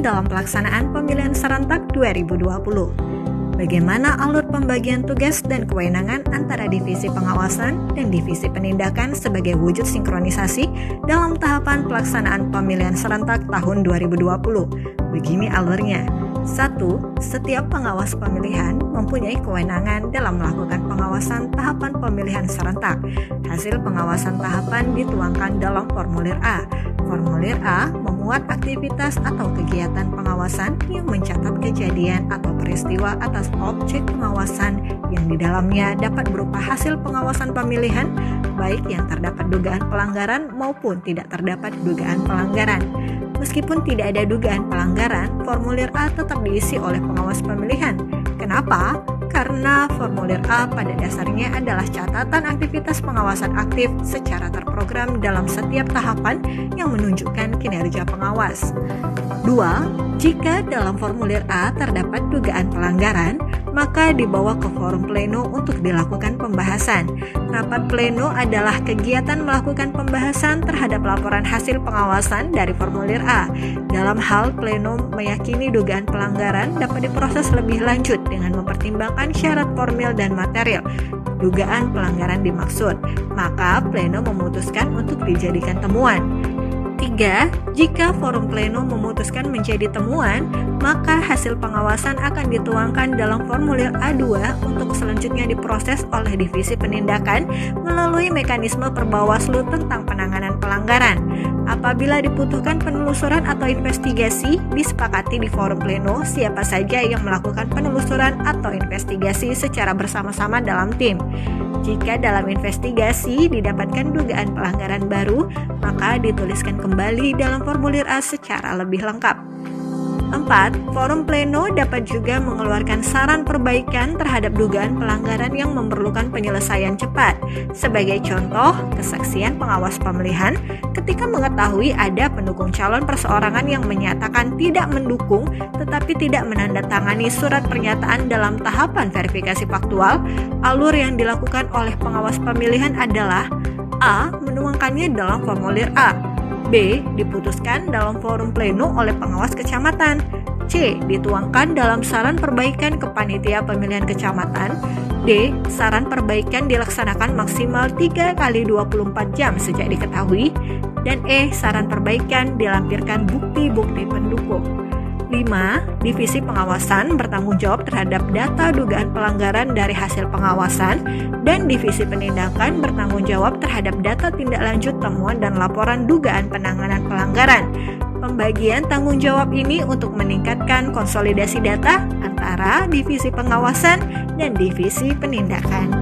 dalam pelaksanaan pemilihan serentak 2020. Bagaimana alur pembagian tugas dan kewenangan antara divisi pengawasan dan divisi penindakan sebagai wujud sinkronisasi dalam tahapan pelaksanaan pemilihan serentak tahun 2020? Begini alurnya. 1. Setiap pengawas pemilihan mempunyai kewenangan dalam melakukan pengawasan tahapan pemilihan serentak. Hasil pengawasan tahapan dituangkan dalam formulir A. Formulir A memuat aktivitas atau kegiatan pengawasan yang mencatat kejadian atau peristiwa atas objek pengawasan yang di dalamnya dapat berupa hasil pengawasan pemilihan, baik yang terdapat dugaan pelanggaran maupun tidak terdapat dugaan pelanggaran. Meskipun tidak ada dugaan pelanggaran, formulir A tetap diisi oleh pengawas pemilihan. Kenapa? Karena formulir A pada dasarnya adalah catatan aktivitas pengawasan aktif secara terprogram dalam setiap tahapan yang menunjukkan kinerja pengawas. 2. Jika dalam formulir A terdapat dugaan pelanggaran, maka dibawa ke forum pleno untuk dilakukan pembahasan. Rapat pleno adalah kegiatan melakukan pembahasan terhadap laporan hasil pengawasan dari formulir A. Dalam hal pleno meyakini dugaan pelanggaran dapat diproses lebih lanjut dengan mempertimbangkan syarat formil dan material dugaan pelanggaran dimaksud, maka pleno memutuskan untuk dijadikan temuan. 3. Jika forum pleno memutuskan menjadi temuan, maka hasil pengawasan akan dituangkan dalam formulir A2 untuk selanjutnya diproses oleh divisi penindakan melalui mekanisme perbawaslu tentang penanganan pelanggaran. Apabila dibutuhkan penelusuran atau investigasi, disepakati di forum pleno siapa saja yang melakukan penelusuran atau investigasi secara bersama-sama dalam tim. Jika dalam investigasi didapatkan dugaan pelanggaran baru, maka dituliskan kembali dalam formulir A secara lebih lengkap. 4. Forum pleno dapat juga mengeluarkan saran perbaikan terhadap dugaan pelanggaran yang memerlukan penyelesaian cepat. Sebagai contoh, kesaksian pengawas pemilihan ketika mengetahui ada pendukung calon perseorangan yang menyatakan tidak mendukung tetapi tidak menandatangani surat pernyataan dalam tahapan verifikasi faktual, alur yang dilakukan oleh pengawas pemilihan adalah A. Menuangkannya dalam formulir A, B. Diputuskan dalam forum pleno oleh pengawas kecamatan, C. Dituangkan dalam saran perbaikan ke panitia pemilihan kecamatan, D. Saran perbaikan dilaksanakan maksimal 3 kali 24 jam sejak diketahui, dan E. Saran perbaikan dilampirkan bukti-bukti pendukung. 5. Divisi pengawasan bertanggung jawab terhadap data dugaan pelanggaran dari hasil pengawasan, dan divisi penindakan bertanggung jawab terhadap data tindak lanjut temuan dan laporan dugaan penanganan pelanggaran. Pembagian tanggung jawab ini untuk meningkatkan konsolidasi data antara divisi pengawasan dan divisi penindakan.